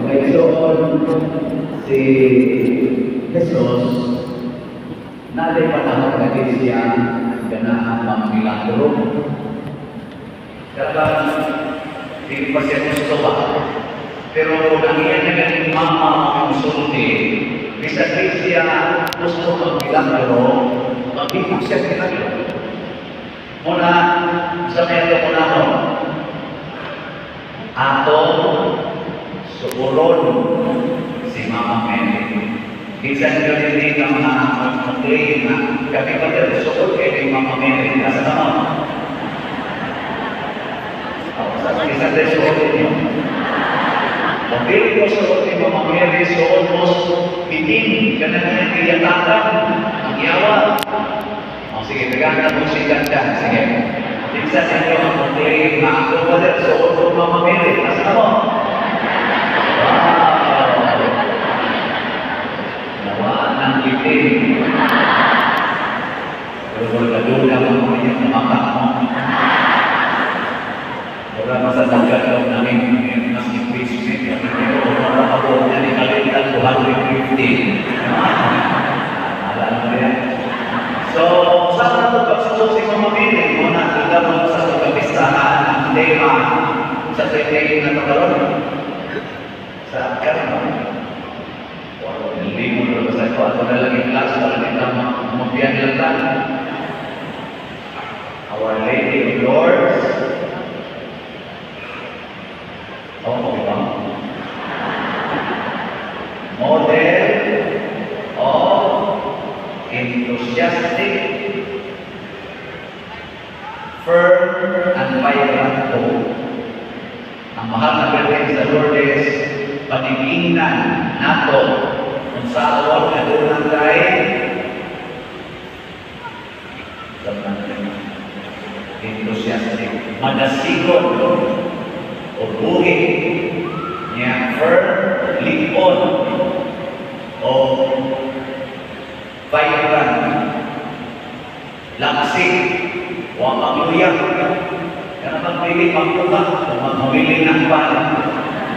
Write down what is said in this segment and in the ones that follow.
Okay, so si Jesus naday panahon na din siya ganahan mga milagro. Dapat hindi pa siya gusto ba? Pero nangyayari na galing mama ang sulti. Bisa siya gusto mag-milagro, mag-ibig siya milagro. Muna, sa meron ko na ako, ato, sukulon, si Mama Mary. Minsan nyo hindi ka mag-claim na kami pa rin sukul kay Mama Mary. Nasa naman? Isa tayo sukulin nyo. Pagpili ko sukulin ni Mama Mary, so almost bitin, ganun yung iyatakan, ang yawa. Sige, naganda mo si Ganda. Sige. Minsan ninyo ang mag-claim na ako pa rin sukulin ko Mama Mary. Nasa naman? Pero kung nagdula mo mga yung mata mo, wala masasagat daw namin mas increasement. Pero kung nakakabot na ni Kalitan 250. Alam mo yan. So, saan na ito pagsusunod si Mama Mary? Muna, ito mo sa pagkapistahan ng tema sa 28 na pagkaroon. Sa karoon. Hindi mo ito sa ito. Ako na lang yung class para kita mabiyan lang. Our Lady of Lords. Model of enthusiastic, firm, and vibrant hope. Ang mahal na birthday sa Lourdes, paningingnan nato kung sa awal na doon tayo enthusiastic, madasigon o buhi niya firm, lipon o vibrant, laksik o magluyak kaya magpili magpuka o magpili ng bayan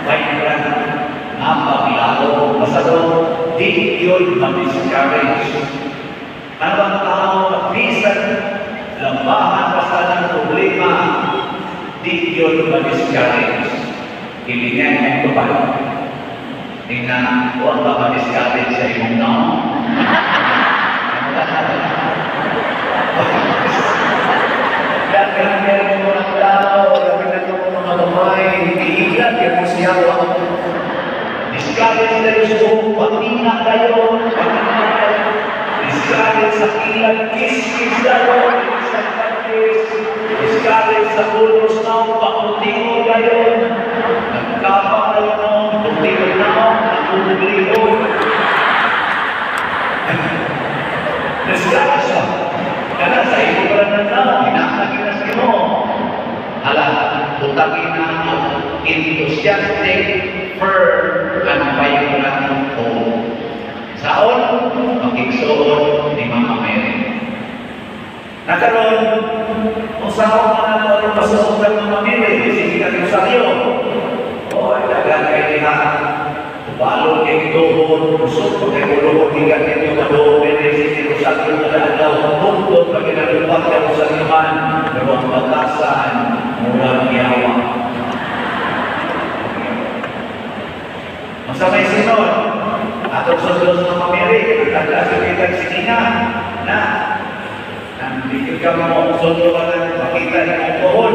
vibrant, napakilalo, masado, di yun ma-discourage. Ano bang tao magpisan, lambahan basta ng problema, di yun ma-discourage. Hilingan ang tupad. Tingnan, huwag ka ma-discourage sa iyong naon. Dahil meron mo ng tao, dahil meron mo mga babae, hindi ilan, kaya mo siya discourage na yung patina kayo, discourage sa ilang kiss-kiss kayo, discourage sa ulos na pakuntingo kayo, nagkapa kayo no, kuntingo na, nakukuliho. Discourage siya. Kaya sa iyo pa lang na, pinakagin na siya mo. Hala, tutagin na enthusiastic, firm, and vibrant hope. Saon, makiksoon ni Mama Mary. Nagkaroon, kung saan ka na ito pasuot ng Mama Mary, sige ka rin sa iyo. O, dagan kayo nila. Balon kayo doon, pusot ko kayo doon, higat kayo doon, sige ko sa iyo na daw, buntod, pag inalupat kayo sa iman, pero ang batasan, murang yawa. Masamay sinod, atong sunod sa Mama Mary, nagkakasal kitang siningan, na, nandikil ka mo, sunod ka lang, makita ni mong pohon,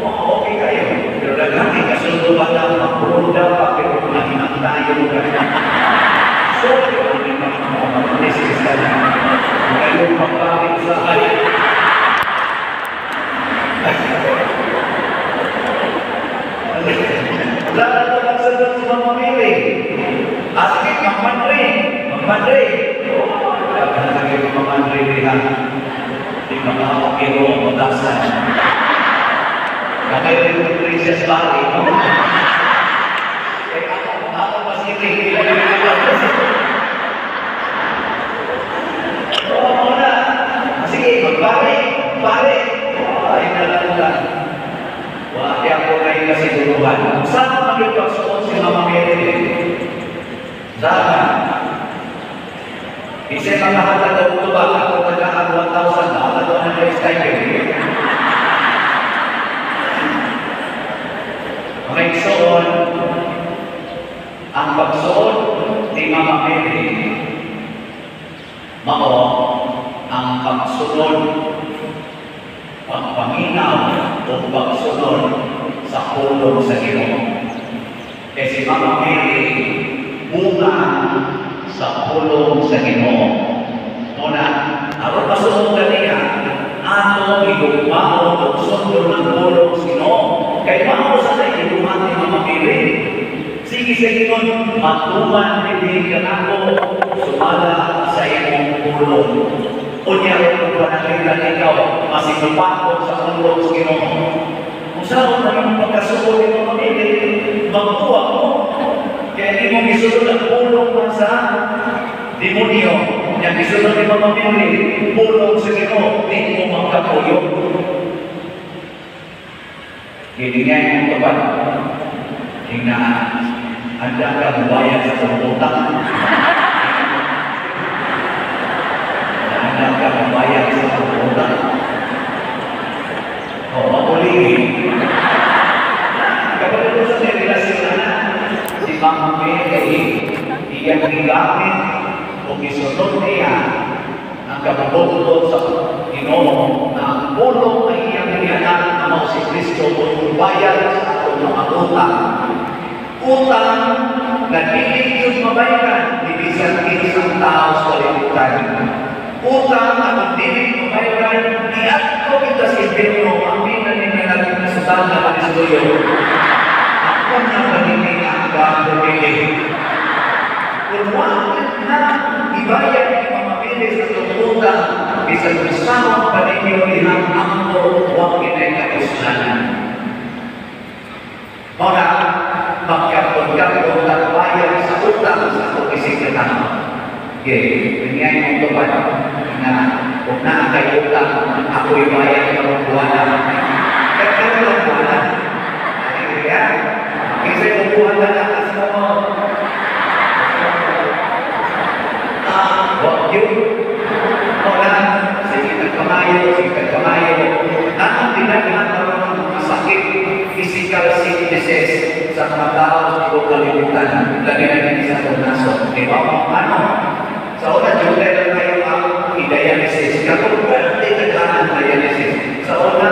okay kayo, pero nagkakasal ka sunod ka lang, magpuno daw pa, pero mahinang tayo ka. So, hindi mga malisis ka lang, ngayon magpapit sa kayo. Wala na magsagot si Mama Mary. Asking magmandri. Magmandri. Kaya magmandri nila. Hindi makahawak kiro ang matasan. Kaya yung Princess Barry. Kaya ako masiri. Oo, muna. Sige, magbari. Bari. Ay, nalang. Mama Mary. Sana, isip ang lahat ng ba, ako tagaan 1,000 na, ako na kayo stipend. Mga igsoon, ang pagsuot ni Mama Mary, mao ang pagsunod, pagpaminaw o pagsunod sa pulong sa Ginoo. Kasi Mama Mary, bunga sa pulong sa Ginoo. Muna, aron masuot kaniya, ato igugmao o sundon ng pulong sa Ginoo. Kaya mao sa igugmao ni Mama Mary. Sige sa Ginoo, matuman hindi ka nako sumala sa imong pulong. Unya kung panakita ikaw, masinupakot sa pulong sa Ginoo. Kung saan na yung pagkasuot ni Mama Mary, magkuha mo. Kaya hindi mo gisunod ang pulong man sa demonyo. Yang gisunod ni Mama Mary, pulong sa Ginoo, hindi mo magkapuyo. Giningan yung kapan. Hinaan. Anda ka bubayad sa pagputak. Anda ka bubayad sa pagputak. O, makuligin. Kapag ito sa relasyon na si Mama Mary, iyang gigamit o gisunod niya ang kabubuto sa Ginoo na ang pulong na iyang gianak na si Kristo o bayad sa atong mga utang. Utang na dili yun mabayaran, di bisan isang tao sa kalibutan. Utang na kung dili mabayaran, diadto kita sa impierno, amin na ninanagin na sa tao na kalisuyo. Ako na maninig ang pagpapili. Kung wakit na ibayad ni Mama Mary sa tututang, bisan usawang paninyo ihang ampo, wakit ay kapuslanan. Muna, magkapon-kapon at bayad sa utang sa itong isikatan. Okay, ganyan yung tupad na kung na kay utang, ako'y bayad ng buwanan. Kaya ng buwanan. Kaya, kasi yung buwanan na kasi mo. Wag yun. Muna, sige kagkamayo. Ang tinaghan ng masakit, physical sicknesses sa mga tao sa ibang kalimutan. Lagi na din sa punaso. Di ba? Ano? Sa una, joke lang kayo ang dialysis. Kapag hindi nagkanan dialysis. Sa una,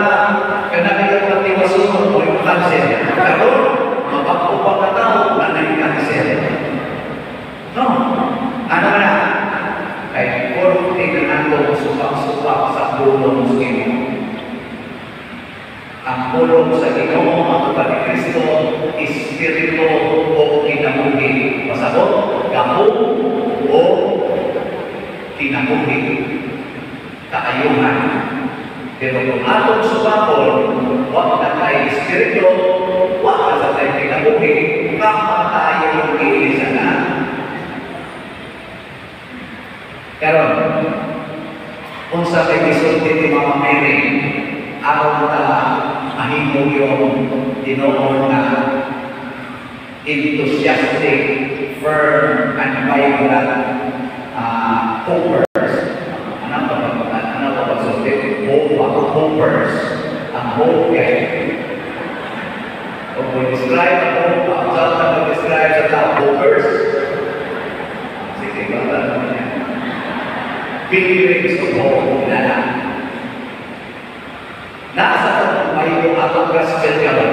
kanagay ang patiwasunod o yung cancer. Pero, mapagpupag na tao na nag-cancer. No? Ano na? Kaya, kung tingnan nato supak-supak sa pulong sa Ginoo. Ang pulong sa Ginoo, ang kapag ni Kristo, Espiritu o kinabuhi. Masabot, gapo o kinabuhi. Kaayuhan. Pero kung atong subakol, wag na tayo Espiritu, wag na tayo kinabuhi, kama tayo yung iisa na. Karon, kung sa episode ni Mama Mary, araw na mahimo yung Ginoo na enthusiastic, firm, and vibrant hopers. Ano ba pagsulti? Hopers. Ang hope kay. Kung describe ang hope, ang saan na mag-describe sa tao, hopers. Sige, bata naman yan. Pilgrims of hope na lang. Nasa itong may atong gospel ka ba?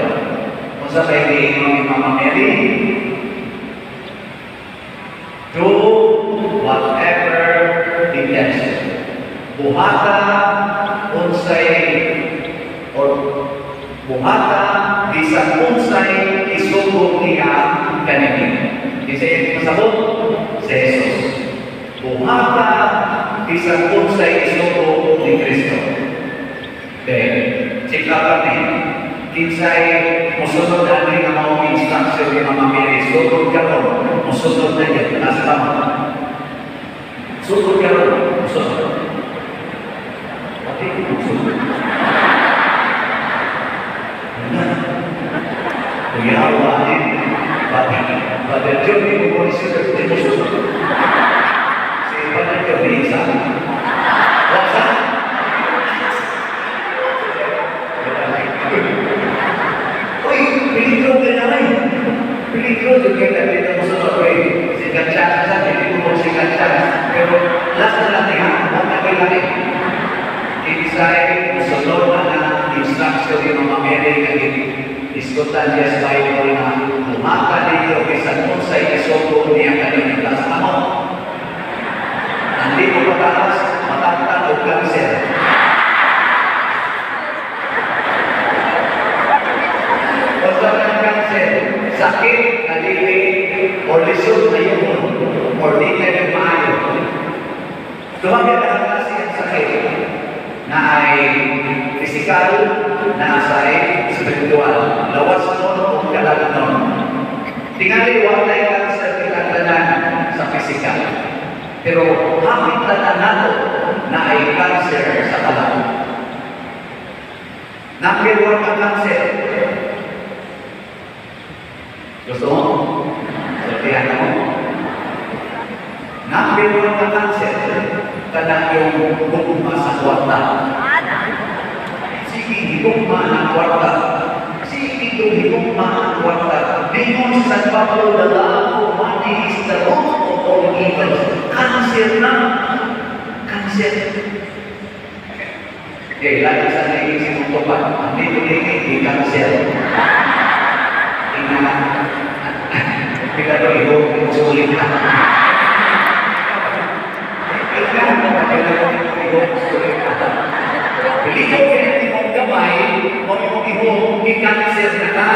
Kung sa kayo ni Mama Mary, do whatever it is. Buhata, unsay, or buhata, bisan unsay, isugod niya kanini. Isa yung masabot sa Jesus. Buhata, bisan unsay, isugod ni Kristo. Okay, check up kami. Kinsay, musunod natin ang mga instruction ni Mama Mary. Sunod ka ron. Musunod na yan. Nasa tama. Sunod ka ron. Musunod. Pati, musunod. Kuya, wala eh. Pati. Father John, di mo po isunod, di mo susunod. Si Father John, di isa. Wasa? Uy, peligro ka na rin. Peligro, doon kayo dito mo sa Torre. Si Gatsa, hindi mo si Gatsa. Pero, last na natin ha, huwag na kayo natin. Inside, musulod na instruction yung mga Mary kagin diskutan niya sa Bible na umaka ninyo kaysa kung sa isoto niya kanina sa mo. Hindi mo mataas, matatang o cancer. Basta ng cancer, sakit, nalili, o lisod na yun, o di na yung maayo. Tumagyan na ang klase ang sakit na ay physical, na ay spiritual. Lawas nun kung kalalang nun. Tingali, wala yung cancer tinatanan sa physical. Pero hapit tanan nato na ay cancer sa kalang. Number 1 ang cancer. Gusto mo? Sabihan mo. Number 1 ang cancer. Kadang yung gugma sa kwarta. Sige, gugma ng kwarta. Sige, gugma ng kwarta. Because sa Pablo, the love of money is the root of all evil. Cancer na. Cancer. Okay, lagi sa naisip mo pa. Hindi ko di cancer. Tingnan. Kita ko iho, sulit na. Bili ko kaya mong gamay, mong ihong i-cancer na ka.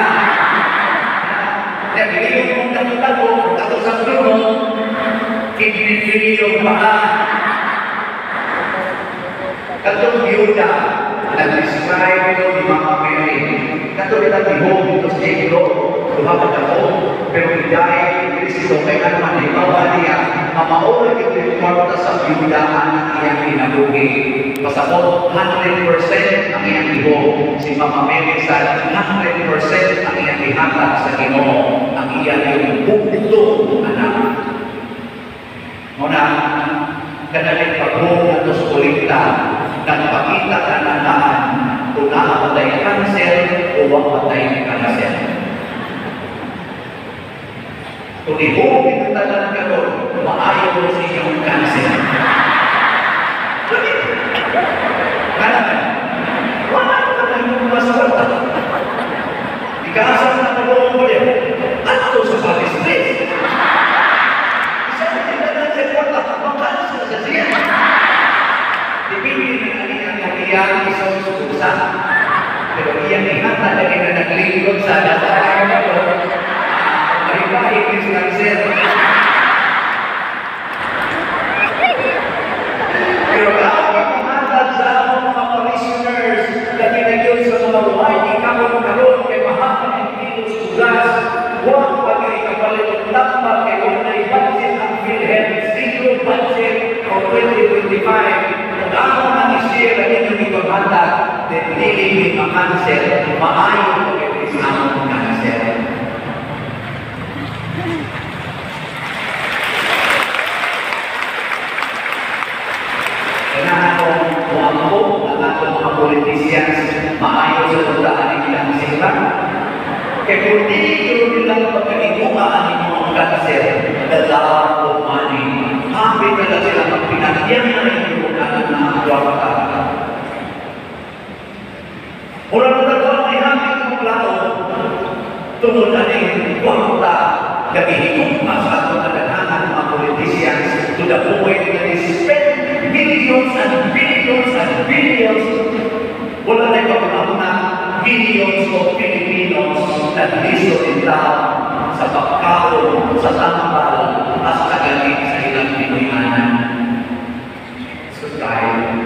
Kaya bili ko mong tago-tago, tago sa dulo, kinipili yung baka. Katong Yuda, nag-describe ito ni Mama Mary. Katong ito ihong ito sa Jekro, lumapad ako, pero dahil Kristo, may naman ibawa niya, mamaula ito yung kwarta sa Yudaan ang iyang pinabuhi. Pasapot, 100% ang iyang ibo. Si Mama Mary sa 100% ang iyang ihatag sa Ginoo. Ang iyang yung bukto anak. Muna, kanaling pagbuong na ito sa kulikta, nagpakita ka na naan kung nakapatay cancer o wapatay cancer. Kung ibuong pinagtalan ka doon, maayaw mo sa iyong cancer. Kanaman, wala ka na yung masakota. Ikaasap na pagbuong mo yan, ato sa pag-stress. Isa na tindanan sa kwarta, makansel sa siya. Dipindi na kanina ng iyang isang sukusa. Pero iyang ihata na rin na naglingkod sa dasarang na ito. Mahibahig ni si cancer. Pero bakit mahatag sa mga parishioners na tinagyon sa mga wine, ikaw kay mahapang ang kilos tugas, huwag pag-ikapalit ng takpat kay wala budget ang PhilHealth, zero budget for 2025. Kung ako ang i-share ang inyong ipamatag, then dealing with mga cancer, maayon kay isang cancer. Mga politicians maayon sa tundaan ng ilang sila. Kaya kung hindi nilang pagkalingumaan ng mga cancer, the love of money, happy na lang sila magpinagyan na rin yung bukanan na ang kwarta. Mula na nagawang ay happy ng plano, tungkol na rin kwarta, gabihigong sa atong kadaghanan ng mga politicians to the point that they spend billions and billions and billions. Wala na ipapuna billions of Filipinos na liso nila sa pagkaon, sa tambal, at sa galit sa ilang Pinoyanan. So tayo,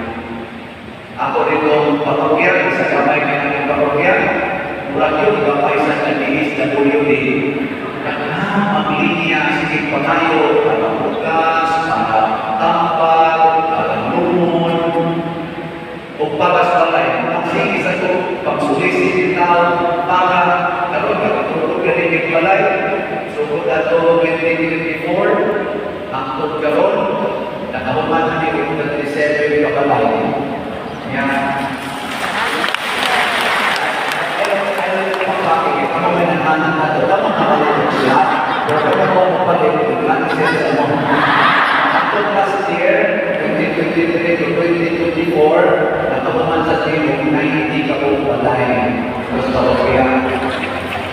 ako rito parokyan, sa kamay ng parokyan, mula yun, kapay sa kandiis na WD. Ang linya, sige pa tayo, para bukas, para tambal, para lumon, o pagas balay. Ang sige sa ito, pagsulisin din tao, para karoon ka, tulog ka din yung balay. So, 2024, hangtod karon, nakahuman na ni 37 kabalay. Yan. Ano may nananan na ito? Dapat nakalimutan sila. Pero kung ako mapalimutan, nag-sense mo. Hangtod last year, 2023 to 2024, nakahuman sa timog 90 kabalay. Gusto ko kaya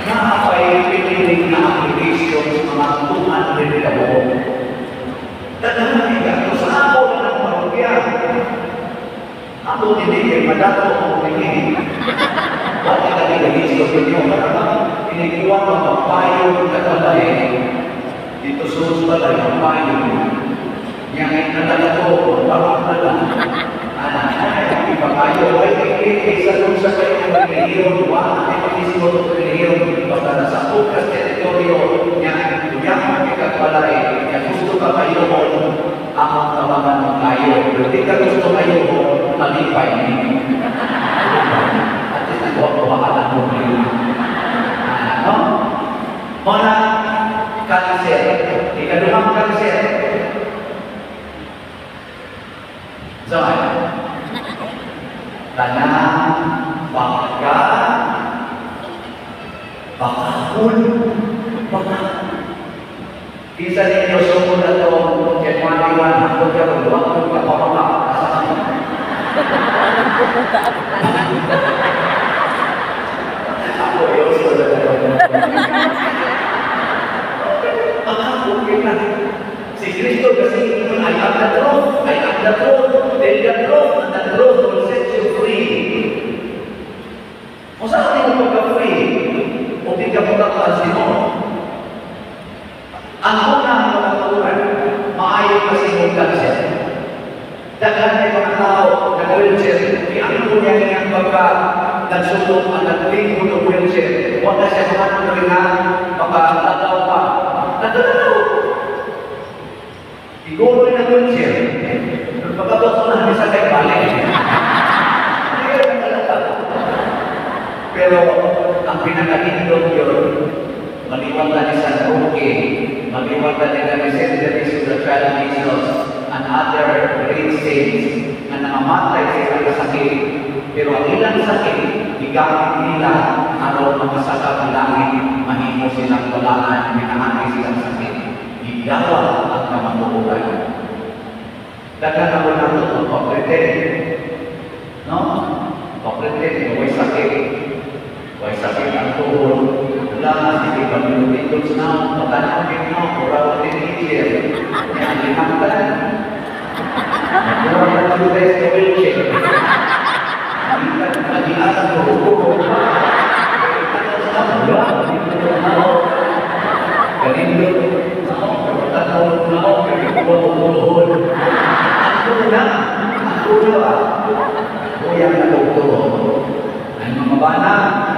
nakapay-piniling na application sa mga 200 kabuo. Tadhana ito sa ako na ng parokya. Ako hindi kayo madato ang tingin. Bakit kami nag-isip ninyo? Parang piniguan ng magpayo ng kabalay. Dito sus pala yung payo. Yang ay nalalato, parang nalang. Ay, ipakayo, ay isa doon sa kayo ng reliyon, ay pakisimo ng reliyon, basta nasa focus teritoryo niya, yung ikagbalay, niya gusto ka kayo ang tabangan ng kayo. Hindi ka gusto kayo, malipay niyo. At least nagwawakaan mo niyo. Ano? Muna, kanser. Ikaduhang kanser. Zaman. Tanang, bangga, bakahon, Bisa ninyo sumod na ito, January 1, hanggang karoon, huwag kong kapamaka, kasama. Ako yun, si Kristo kasi I am the truth, I am the truth, then the truth, and the truth will set you free. Kung saan hindi mo pagka-free, o di ka pagka-class mo, ang unang mataturan, maayon kasi mong kanser. Daghan may mga tao na wheelchair, ang kunya niyang pagka nagsulong ang nagling ng wheelchair, huwag na siya mga rin na makalagaw pa. Nagdalaw! Siguro na wheelchair. Pagkabot ko na bisa kay balik. Pero ang pinakahindog yun, maliwag na ni San Roque, maliwag na ni St. Dennis of the Child Jesus, and other great saints na nangamatay sa ilang sakit. Pero ang ilang sakit, igamit nila araw mga sakap langit, mahimo silang balaan, minahanay silang sakit. Igawa at kamatukuran. Dagan ako na ito ang papretend. No? Papretend, may sakit. May sakit ang tuhod. Wala na, hindi pa minulitos na, matanamin na, kurang din yang dimakan. Kurang na juga sa wheelchair. Lagi asal berhubung. Ganito, Ako yang natutuwa. Ay mga bana,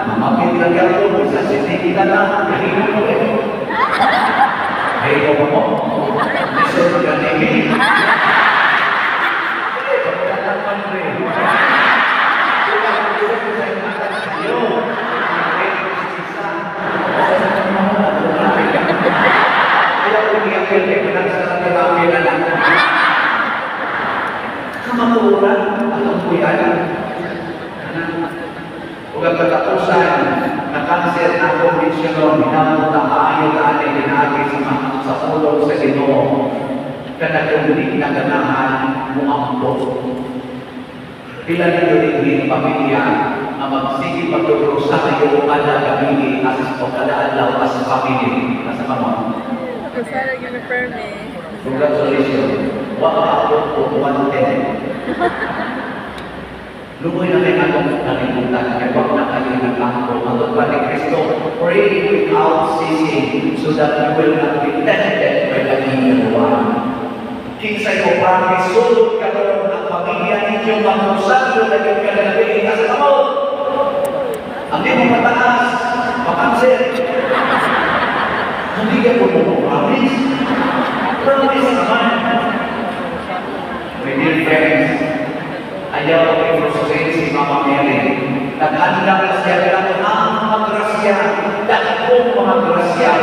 mamapit lang ako, sa sisiki ka na, kahinan mo rin. Ay, ikaw ba mo? Isod ka nimi. Pagkatapan rin. Sila ang isod ko sa mata sa iyo. Ay, sisa. Kaya kung i-apel, ay pinagsasabi namin na lang. Kamaturan, atong kuyan. Huwag ang katapusan na kanser na kondisyon, minamunta maayo na ating dinagi sa pulong sa Ginoo. Kanagundi na ganahan mo ang buo. Pila nyo din pamilya na magsige matulog sa iyo kada gabi as o kada adlaw as family. Nasa kamo? Ako sa uniform eh. Congratulations. Wala ako 110. Lumoy na kayo atong kalimutan, kaya huwag na kayo nagkakot. Ang pa ni Kristo, pray without ceasing, so that you will not be tempted by the evil one. Kinsay ko promise, sulod ka ron ang pamilya ninyo, magmusalo na yung kalagabi, kasi kamo, ang di mo mataas, makanser. Hindi ka po mo promise. Promise naman. My dear friends, ayaw ko i-frustrate si Mama Mary. Nag-handa na siya ang mga grasya, dahil mga grasya.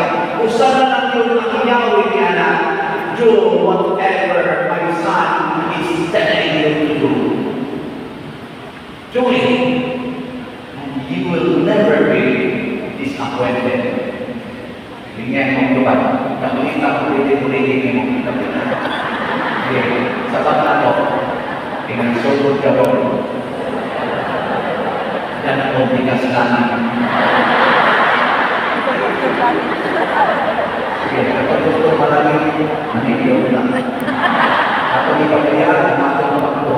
Usa na lang yun ang iyaw do whatever my son is telling you to do. Do it, and you will never be disappointed. Tingnan mo ito ba? Nakita ko ulit-ulit mo. Sapat na ito. Tingnan sugod ka doon. Dan ang bigas kanan. Sige, kapag gusto marami, manigyo na. Ako ni Pagkaya, ako